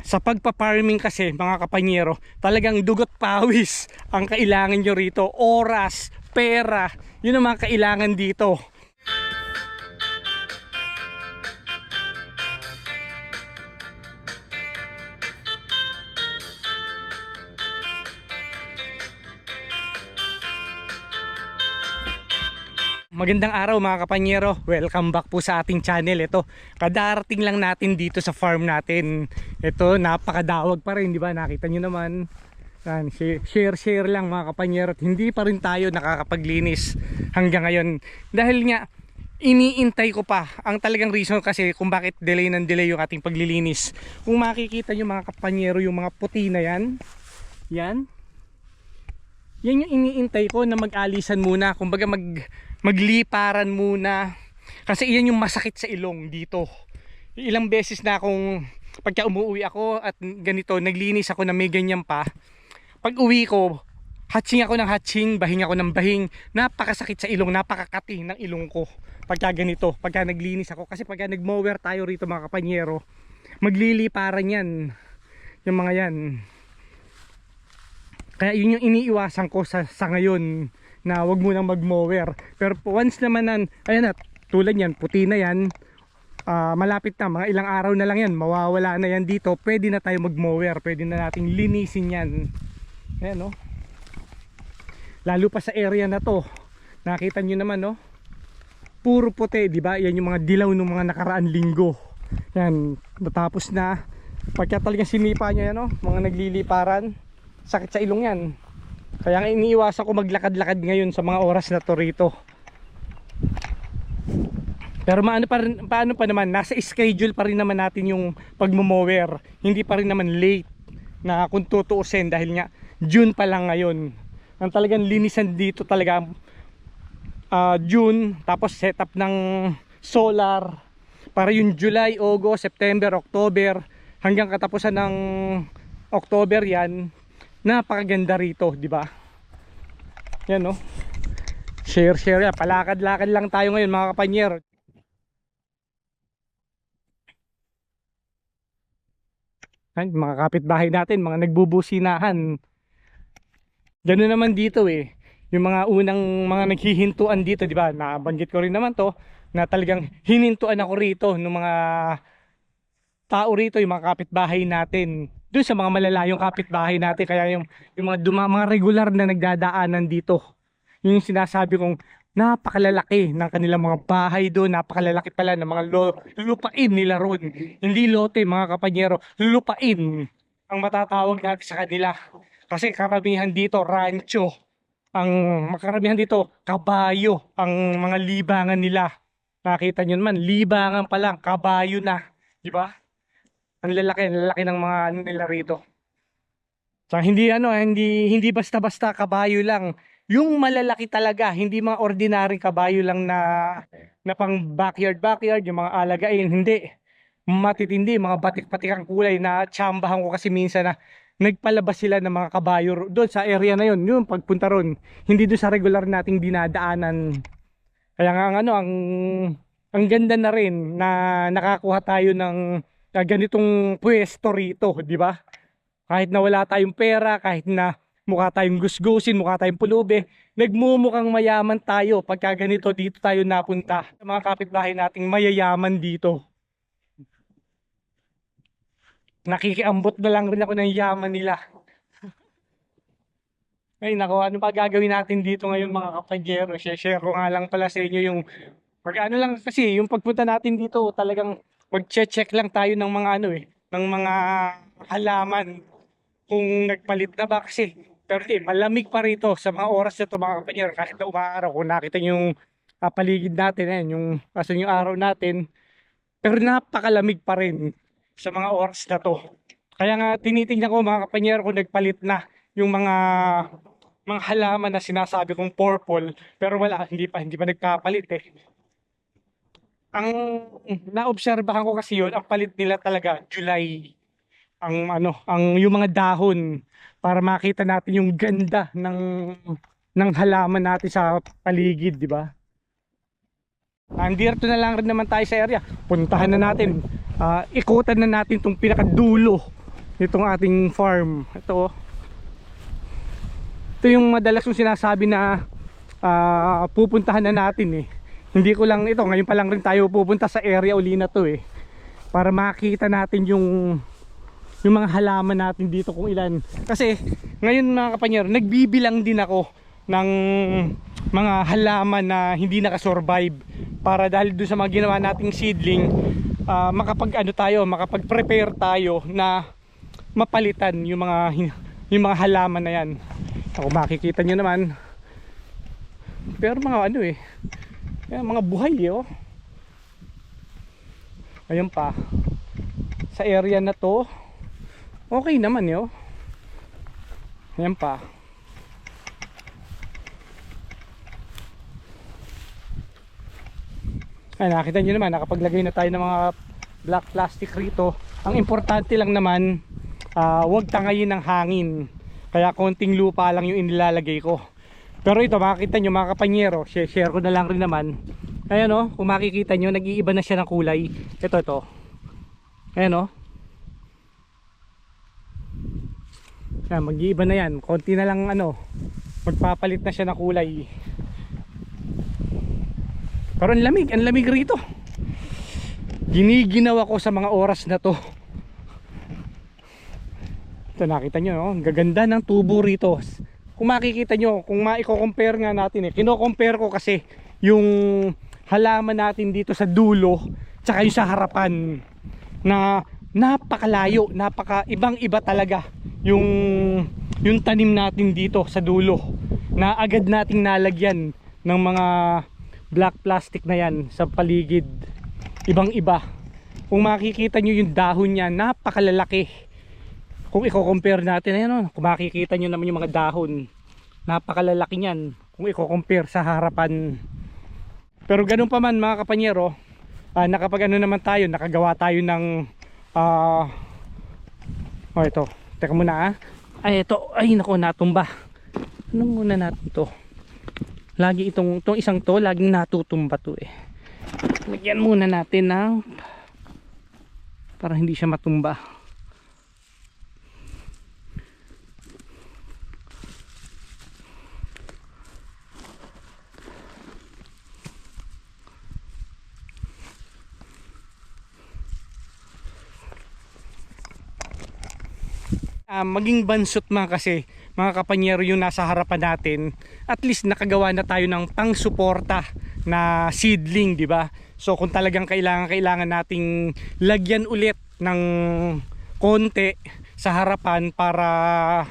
Sa pagpa-farming kasi mga kapanyero, talagang dugot pawis ang kailangan nyo rito. Oras, pera, yun ang mga kailangan dito. Magandang araw mga kapanyero, welcome back po sa ating channel. Ito, kadarating lang natin dito sa farm natin. Ito, napakadawag pa rin, di ba? Nakita nyo naman. Yan, share lang mga kapanyero. Hindi pa rin tayo nakakapaglinis hanggang ngayon. Dahil nga, iniintay ko pa. Ang talagang reason kasi kung bakit delay ng delay yung ating paglilinis. Kung makikita nyo mga kapanyero, yung mga puti na yan. Yan yung iniintay ko na mag-alisan muna. Kumbaga magliparan muna. Kasi iyan yung masakit sa ilong dito. Ilang beses na akong pagka umuwi ako at ganito, naglinis ako na may ganyan pa. Pag uwi ko, hatching ako ng hatching, bahing ako ng bahing. Napakasakit sa ilong, napakakati ng ilong ko pagka ganito, pagka naglinis ako. Kasi pagka nagmower tayo rito mga kapanyero, magliliparan yan. Yung mga yan. Kaya yun yung iniiwasan ko sa ngayon, na wag mo nang mag-mower. Pero once naman ayan na, tulad yan, puti na yan, malapit na, mga ilang araw na lang yan, mawawala na yan dito, pwede na tayo mag-mower, pwede na nating linisin yan. Ayan no, lalo pa sa area na to, nakita nyo naman no, puro puti, di ba? Yan yung mga dilaw ng mga nakaraan linggo. Yan, matapos na, pagka talagang sinipa nyo yan no, mga nagliliparan, sakit sa ilong yan. Kaya nga iniiwasan ko maglakad-lakad ngayon sa mga oras na to rito. Pero paano pa naman, nasa schedule pa rin naman natin yung pagmo-mower. Hindi pa rin naman late na kung tutuusin, dahil nga June pa lang ngayon. Ang talagang linisan dito talaga June, tapos setup ng solar para yung July, August, September, October, hanggang katapusan ng October yan. Napakaganda rito, di ba? Yan no. Share yan. Palakad-lakad lang tayo ngayon mga kapanyero. Ay, mga kapitbahay natin, mga nagbubusinahan. Ganoon naman dito eh. Yung mga unang mga naghihintuan dito, di ba? Nabanggit ko rin naman to, na talagang hinintuan ako rito ng mga tao rito, yung mga kapitbahay natin. Doon sa mga malalayong kapitbahay natin, kaya yung mga regular na nagdadaanan dito, yung sinasabi kong napakalalaki ng kanilang mga bahay doon, napakalalaki pala ng mga lupain nila ron. Hindi lote mga kapanyero, lupain ang matatawag natin sa kanila. Kasi karamihan dito rancho, ang makaramihan dito kabayo ang mga libangan nila. Nakita nyo naman, libangan pa lang, kabayo na, di ba? Ang lalaki ng mga ano nila rito. So hindi basta-basta kabayo lang. Yung malalaki talaga, hindi mga ordinaryong kabayo lang na pang backyard, yung mga alagain, hindi. Matitindi, mga batik-batik ang kulay na tsambahan ko kasi minsan na nagpalabas sila ng mga kabayo doon sa area na yun. Yung pagpunta ron, hindi doon sa regular nating dinadaanan. Kaya nga ang ganda na rin na nakakuha tayo ng ganitong pwesto rito, di ba? Kahit na wala tayong pera, kahit na mukha tayong gusgusin, mukha tayong pulubi, nagmumukhang mayaman tayo pagka ganito dito tayo napunta. Sa mga kapitbahay nating mayayaman dito. Nakikiambot na lang rin ako ng yaman nila. Ay nako, ano pa gagawin natin dito ngayon mga kapanyero? Share ko nga lang pala sa inyo yung ano lang kasi, yung pagpunta natin dito, talagang mag-check lang tayo ng mga ng mga halaman kung nagpalit na ba kasi. Pero malamig pa rito sa mga oras na ito mga kapanyero, kahit na umaaraw. Kung nakita yung paligid natin, yung asan yung araw natin, pero napakalamig pa rin sa mga oras na to. Kaya nga tinitingnan ko mga kapanyero kung nagpalit na yung mga halaman na sinasabi kong purple, pero wala, hindi pa nagpapalit eh. Ang naobserbahan ko kasi yun, ang palit nila talaga July, ang yung mga dahon, para makita natin yung ganda ng halaman natin sa paligid, di ba? Andito na lang rin naman tayo sa area. Puntahan na natin, ikutan na natin tong pinakadulo itong ating farm. Ito, ito yung madalas kong sinasabi na pupuntahan na natin eh. Hindi ko lang ito, ngayon pa lang rin tayo pupunta sa area uli na to eh, para makita natin yung mga halaman natin dito kung ilan. Kasi ngayon mga kapanyero, nagbibilang din ako ng mga halaman na hindi nakasurvive, para dahil doon sa mga ginawa nating seedling, makapag-prepare tayo na mapalitan yung mga halaman na yan. Ako makikita nyo naman, pero mga ano eh, mga buhay eh, oh. Ayun pa sa area na to, okay naman eh, oh. Ayan pa. Ay, nakita nyo naman, nakapaglagay na tayo ng mga black plastic rito. Ang importante lang naman, huwag tangayin ng hangin. Kaya konting lupa lang yung inilalagay ko. Pero ito, makikita nyo mga kapanyero, share ko na lang rin naman. Ayan o, kung makikita nyo, nag-iiba na siya ng kulay. Ito. Ayan o. Ayan, mag-iiba na yan. Konti na lang magpapalit na siya ng kulay. Pero ang lamig rito. Giniginaw ako sa mga oras na to. Ito, nakita nyo, no? Ang gaganda ng tubo rito. Kung makikita nyo, kung maiko-compare nga natin kino-compare ko kasi yung halaman natin dito sa dulo tsaka yung sa harapan, na napakalayo, ibang iba talaga yung tanim natin dito sa dulo, na agad nating nalagyan ng mga black plastic na yan sa paligid. Ibang iba. Kung makikita nyo yung dahon niya, napakalalaki. Kung i-compare natin, ayan, kung makikita nyo naman yung mga dahon, napakalalaki niyan kung i-compare sa harapan. Pero ganun pa man mga kapanyero, nakagawa tayo ng ito, teka muna ay nako, natumba. Ano muna natin to? Lagi itong isang to, laging natutumba to eh. Lagyan muna natin ng para hindi siya matumba. Maging bansot kasi mga kapanyero yung nasa harapan natin, at least nakagawa na tayo ng pang-suporta na seedling, di ba? So kung talagang kailangan nating lagyan ulit ng konti sa harapan para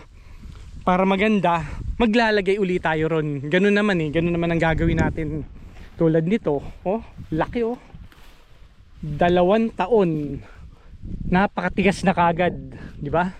maganda, maglalagay ulit tayo ron. Ganun naman ang gagawin natin. Tulad nito, laki 2 taon. Napakatigas na kagad, di ba?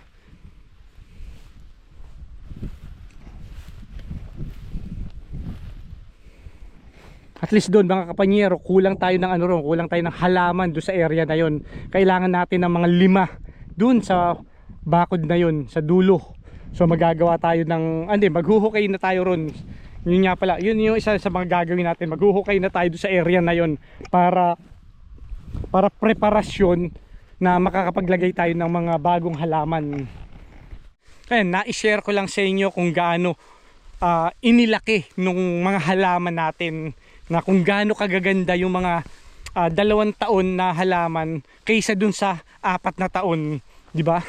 At least doon mga kapanyero, kulang tayo ng halaman doon sa area na yon. Kailangan natin ng mga 5 doon sa bakod na yon, sa dulo. So magagawa tayo maghuhukay na tayo ron. Yun nga pala, yun yung isa sa mga gagawin natin. Maghuhukay na tayo doon sa area na yon para preparasyon na makakapaglagay tayo ng mga bagong halaman. Kaya na-share ko lang sa inyo kung gaano inilaki nung mga halaman natin, na kung gaano kagaganda yung mga 2 taon na halaman kaysa dun sa 4 na taon, di ba?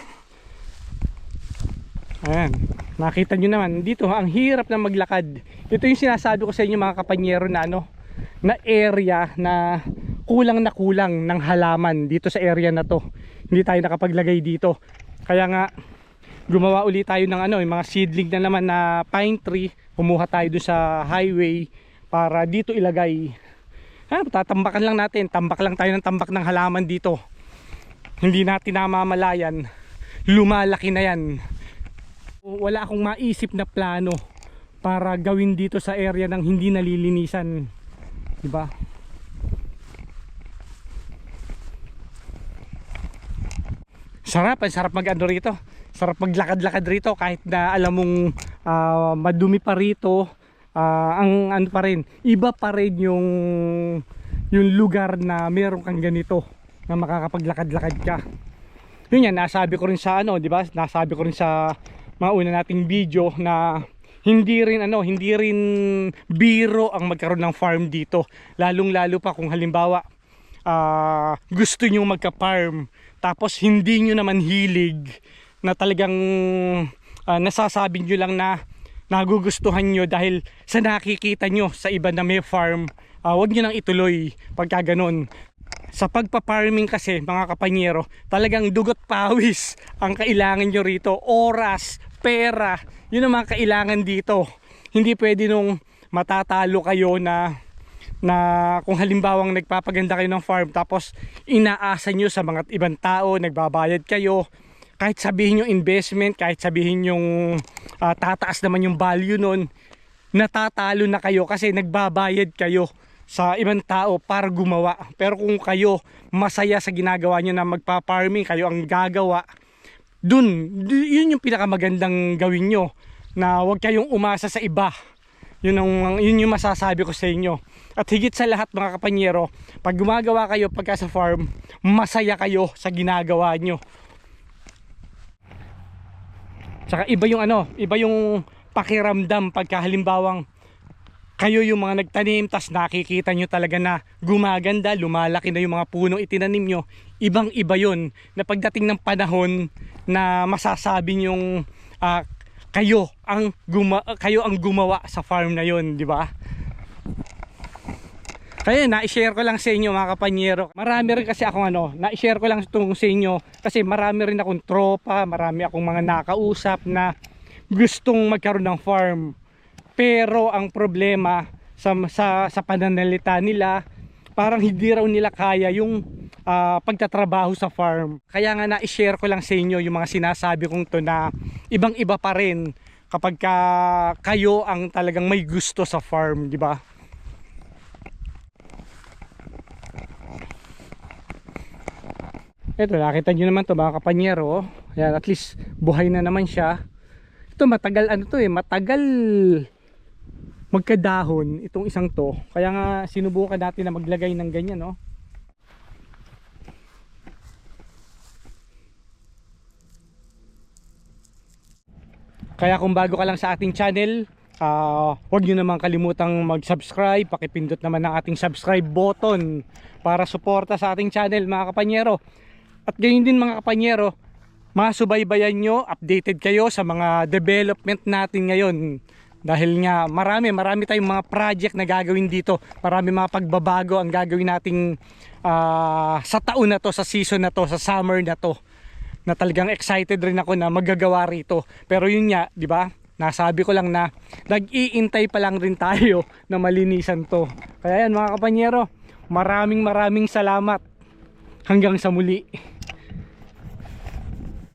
Ayan, nakita nyo naman dito, ang hirap na maglakad. Ito yung sinasabi ko sa inyo mga kapanyero, na area na kulang ng halaman dito sa area na to. Hindi tayo nakapaglagay dito. Kaya nga gumawa ulit tayo ng mga seedling na naman na pine tree. Kumuha tayo doon sa highway para dito ilagay. Tatambakan lang natin, tambak lang tayo ng tambak ng halaman dito. Hindi natin namamalayan, lumalaki na yan. Wala akong maisip na plano para gawin dito sa area ng hindi nalilinisan, diba? Sarap rito. Sarap maglakad-lakad rito kahit na alam mong madumi pa rito. Ang pa rin, iba pa rin yung lugar na meron kang ganito, na makakapaglakad-lakad ka. Yun yan, nasabi ko rin sa ano, di ba? Nasabi ko rin sa mga una nating video na hindi rin biro ang magkaroon ng farm dito. Lalong-lalo pa kung halimbawa gusto nyo magka-farm tapos hindi nyo naman hilig na talagang nasasabi nyo lang na nagugustuhan nyo dahil sa nakikita nyo sa iba na may farm, huwag nyo nang ituloy pagka ganun. Sa pagpa-farming kasi mga kapanyero, talagang dugot pawis ang kailangan nyo rito, oras, pera, yun ang mga kailangan dito. Hindi pwede nung matatalo kayo na kung halimbawang nagpapaganda kayo ng farm tapos inaasa nyo sa mga ibang tao, nagbabayad kayo, kahit sabihin yung investment, kahit sabihin yung tataas naman yung value nun, natatalo na kayo kasi nagbabayad kayo sa ibang tao para gumawa. Pero kung kayo masaya sa ginagawa nyo na magpa-farming, kayo ang gagawa, yun yung pinakamagandang gawin nyo, na huwag kayong umasa sa iba. Yun yung masasabi ko sa inyo. At higit sa lahat mga kapanyero, pag gumagawa kayo pagka sa farm, masaya kayo sa ginagawa nyo. Tsaka iba yung pakiramdam pagka halimbawang kayo yung mga nagtanim, tas nakikita nyo talaga na gumaganda, lumalaki na yung mga punong itinanim nyo. Ibang iba yun, na pagdating ng panahon na masasabi nyong kayo ang gumawa sa farm na yon, di ba? Kaya na-share ko lang sa inyo mga kapanyero. Marami rin kasi akong na-share ko lang itong sa inyo kasi marami rin akong tropa, marami akong mga nakausap na gustong magkaroon ng farm. Pero ang problema sa pananalita nila, parang hindi raw nila kaya yung pagtatrabaho sa farm. Kaya nga na-share ko lang sa inyo yung mga sinasabi kong to na ibang-iba pa rin kapag kayo ang talagang may gusto sa farm, di ba? Ito, nakita nyo naman to mga kapanyero. Ayan, at least buhay na naman siya. Ito matagal matagal magkadahon itong isang to. Kaya nga sinubukan natin na maglagay ng ganyan, no. Kaya kung bago ka lang sa ating channel, huwag nyo naman kalimutang mag-subscribe. Pakipindot naman ang ating subscribe button para suporta sa ating channel mga kapanyero. At gayon din mga kapanyero, masubaybayan nyo, updated kayo sa mga development natin ngayon. Dahil nga marami tayong mga project na gagawin dito. Marami mga pagbabago ang gagawin nating sa taon na to, sa season na to, sa summer na to. Na talagang excited rin ako na magagawa rito. Pero yun nga, di ba? Nasabi ko lang na nag-iintay pa lang rin tayo na malinisan to. Kaya yan mga kapanyero, maraming salamat. Hanggang sa muli.